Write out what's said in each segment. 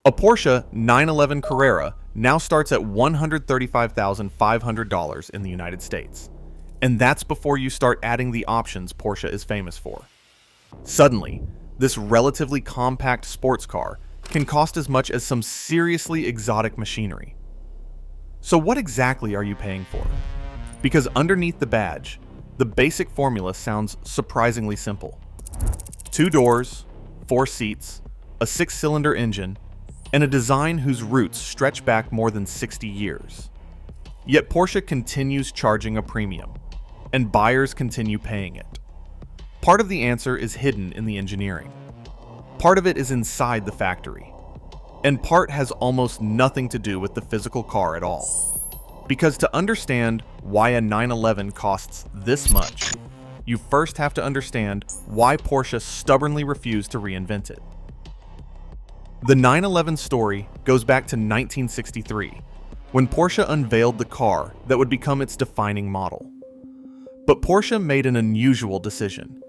A Porsche 911 Carrera now starts at $135,500 in the United States. And that's before you start adding the options Porsche is famous for. Suddenly, this relatively compact sports car can cost as much as some seriously exotic machinery. So what exactly are you paying for? Because underneath the badge, the basic formula sounds surprisingly simple. 2 doors, 4 seats, a 6-cylinder engine, and a design whose roots stretch back more than 60 years. Yet Porsche continues charging a premium, and buyers continue paying it. Part of the answer is hidden in the engineering. Part of it is inside the factory. And part has almost nothing to do with the physical car at all. Because to understand why a 911 costs this much, you first have to understand why Porsche stubbornly refused to reinvent it. The 911 story goes back to 1963, when Porsche unveiled the car that would become its defining model. But Porsche made an unusual decision.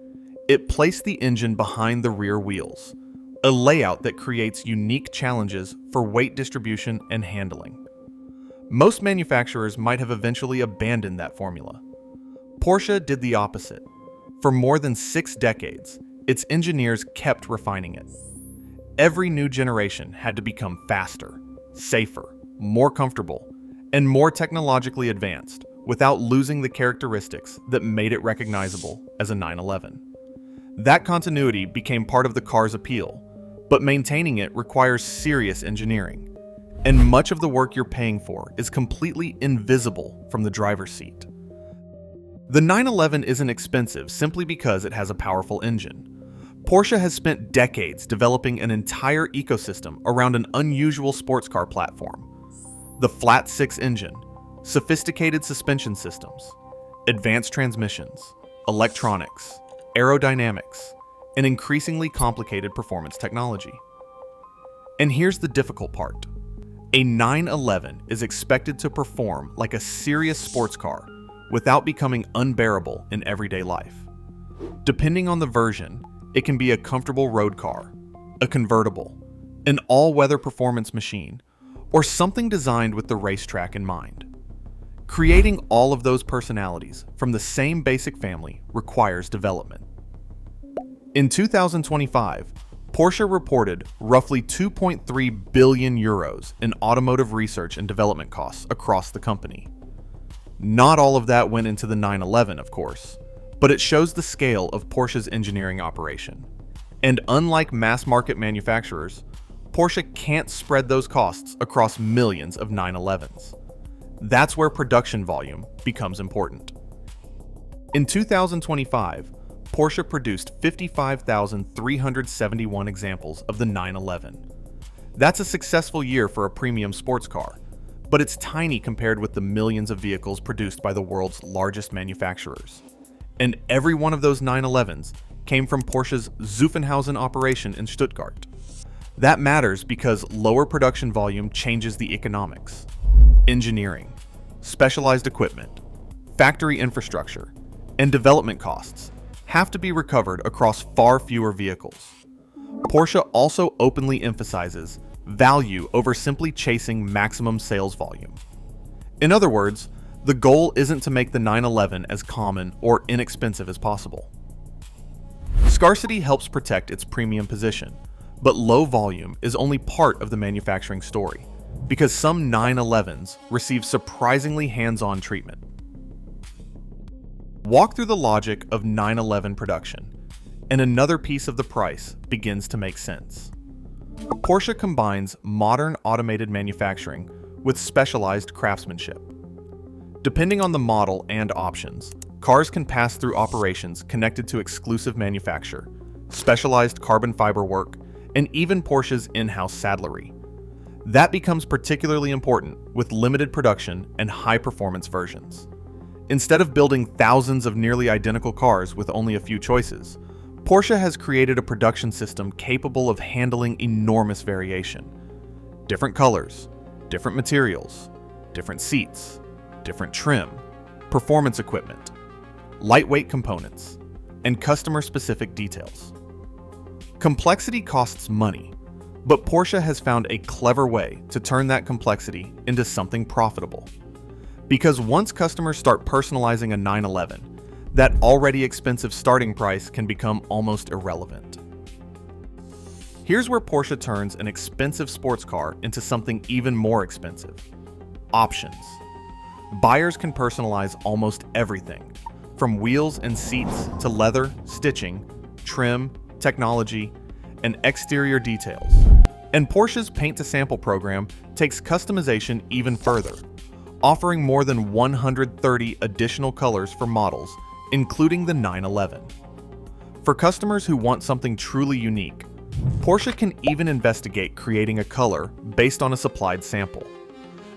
It placed the engine behind the rear wheels, a layout that creates unique challenges for weight distribution and handling. Most manufacturers might have eventually abandoned that formula. Porsche did the opposite. For more than 6 decades, its engineers kept refining it. Every new generation had to become faster, safer, more comfortable, and more technologically advanced without losing the characteristics that made it recognizable as a 911. That continuity became part of the car's appeal, but maintaining it requires serious engineering, and much of the work you're paying for is completely invisible from the driver's seat. The 911 isn't expensive simply because it has a powerful engine. Porsche has spent decades developing an entire ecosystem around an unusual sports car platform. The flat-6 engine, sophisticated suspension systems, advanced transmissions, electronics, aerodynamics, and increasingly complicated performance technology. And here's the difficult part. A 911 is expected to perform like a serious sports car without becoming unbearable in everyday life. Depending on the version, it can be a comfortable road car, a convertible, an all-weather performance machine, or something designed with the racetrack in mind. Creating all of those personalities from the same basic family requires development. In 2025, Porsche reported roughly 2.3 billion euros in automotive research and development costs across the company. Not all of that went into the 911, of course, but it shows the scale of Porsche's engineering operation. And unlike mass-market manufacturers, Porsche can't spread those costs across millions of 911s. That's where production volume becomes important. In 2025, Porsche produced 55,371 examples of the 911. That's a successful year for a premium sports car, but it's tiny compared with the millions of vehicles produced by the world's largest manufacturers. And every one of those 911s came from Porsche's Zuffenhausen operation in Stuttgart. That matters because lower production volume changes the economics. Engineering, specialized equipment, factory infrastructure, and development costs have to be recovered across far fewer vehicles. Porsche also openly emphasizes value over simply chasing maximum sales volume. In other words, the goal isn't to make the 911 as common or inexpensive as possible. Scarcity helps protect its premium position, but low volume is only part of the manufacturing story, because some 911s receive surprisingly hands-on treatment. Walk through the logic of 911 production, and another piece of the price begins to make sense. Porsche combines modern automated manufacturing with specialized craftsmanship. Depending on the model and options, cars can pass through operations connected to exclusive manufacture, specialized carbon fiber work, and even Porsche's in-house saddlery. That becomes particularly important with limited production and high-performance versions. Instead of building thousands of nearly identical cars with only a few choices, Porsche has created a production system capable of handling enormous variation. Different colors, different materials, different seats, different trim, performance equipment, lightweight components, and customer-specific details. Complexity costs money, But Porsche has found a clever way to turn that complexity into something profitable. Because once customers start personalizing a 911, that already expensive starting price can become almost irrelevant. Here's where Porsche turns an expensive sports car into something even more expensive: options. Buyers can personalize almost everything, from wheels and seats to leather, stitching, trim, technology, and exterior details. And Porsche's paint-to-sample program takes customization even further, offering more than 130 additional colors for models, including the 911. For customers who want something truly unique, Porsche can even investigate creating a color based on a supplied sample.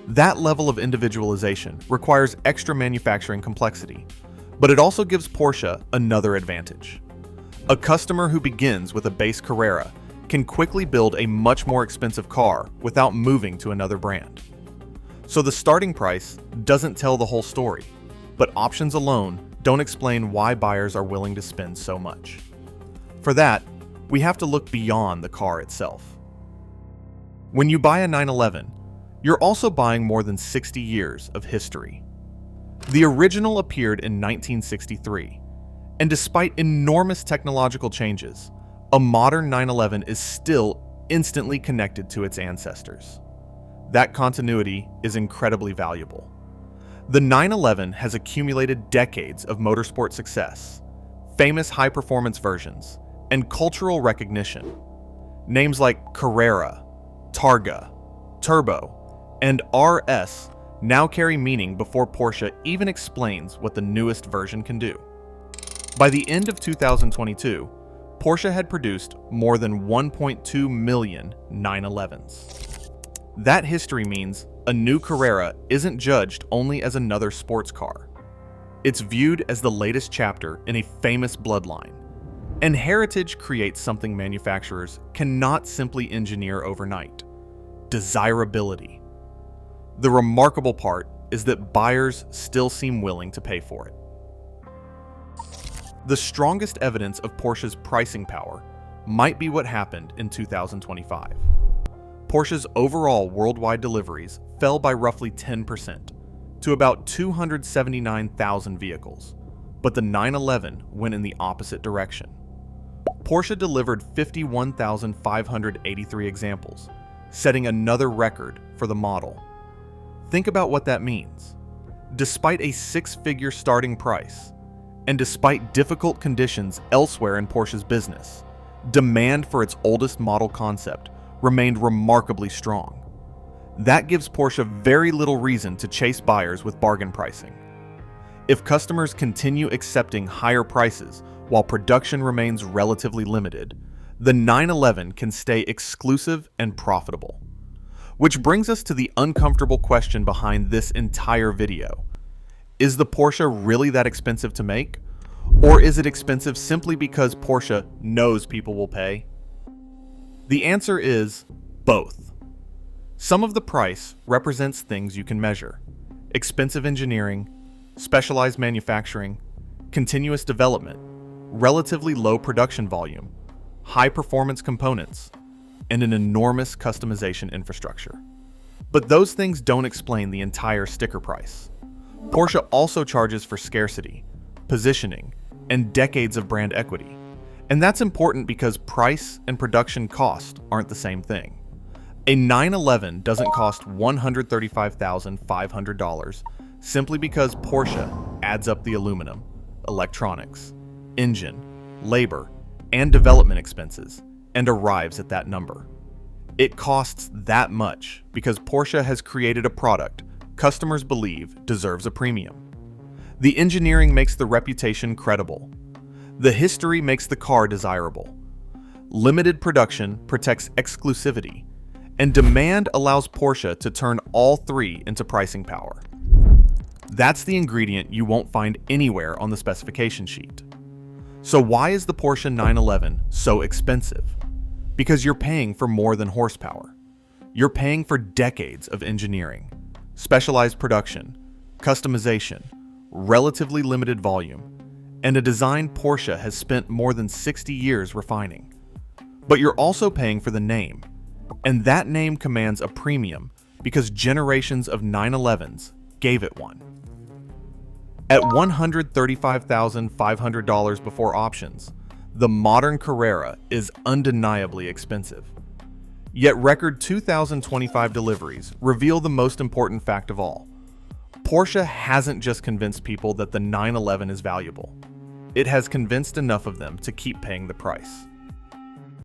That level of individualization requires extra manufacturing complexity, but it also gives Porsche another advantage. A customer who begins with a base Carrera can quickly build a much more expensive car without moving to another brand. So the starting price doesn't tell the whole story, but options alone don't explain why buyers are willing to spend so much. For that, we have to look beyond the car itself. When you buy a 911, you're also buying more than 60 years of history. The original appeared in 1963, and despite enormous technological changes, a modern 911 is still instantly connected to its ancestors. That continuity is incredibly valuable. The 911 has accumulated decades of motorsport success, famous high-performance versions, and cultural recognition. Names like Carrera, Targa, Turbo, and RS now carry meaning before Porsche even explains what the newest version can do. By the end of 2022, Porsche had produced more than 1.2 million 911s. That history means a new Carrera isn't judged only as another sports car. It's viewed as the latest chapter in a famous bloodline. And heritage creates something manufacturers cannot simply engineer overnight: desirability. The remarkable part is that buyers still seem willing to pay for it. The strongest evidence of Porsche's pricing power might be what happened in 2025. Porsche's overall worldwide deliveries fell by roughly 10% to about 279,000 vehicles, but the 911 went in the opposite direction. Porsche delivered 51,583 examples, setting another record for the model. Think about what that means. Despite a six-figure starting price, and despite difficult conditions elsewhere in Porsche's business, demand for its oldest model concept remained remarkably strong. That gives Porsche very little reason to chase buyers with bargain pricing. If customers continue accepting higher prices while production remains relatively limited, the 911 can stay exclusive and profitable. Which brings us to the uncomfortable question behind this entire video. Is the Porsche really that expensive to make? Or is it expensive simply because Porsche knows people will pay? The answer is both. Some of the price represents things you can measure: expensive engineering, specialized manufacturing, continuous development, relatively low production volume, high performance components, and an enormous customization infrastructure. But those things don't explain the entire sticker price. Porsche also charges for scarcity, positioning, and decades of brand equity. And that's important because price and production cost aren't the same thing. A 911 doesn't cost $135,500 simply because Porsche adds up the aluminum, electronics, engine, labor, and development expenses and arrives at that number. It costs that much because Porsche has created a product customers believe deserves a premium. The engineering makes the reputation credible. The history makes the car desirable. Limited production protects exclusivity, and demand allows Porsche to turn all three into pricing power. That's the ingredient you won't find anywhere on the specification sheet. So why is the Porsche 911 so expensive? Because you're paying for more than horsepower. You're paying for decades of engineering, specialized production, customization, relatively limited volume, and a design Porsche has spent more than 60 years refining. But you're also paying for the name, And that name commands a premium because generations of 911s gave it one. At $135,500 before options, the modern Carrera is undeniably expensive. Yet record 2025 deliveries reveal the most important fact of all. Porsche hasn't just convinced people that the 911 is valuable. It has convinced enough of them to keep paying the price.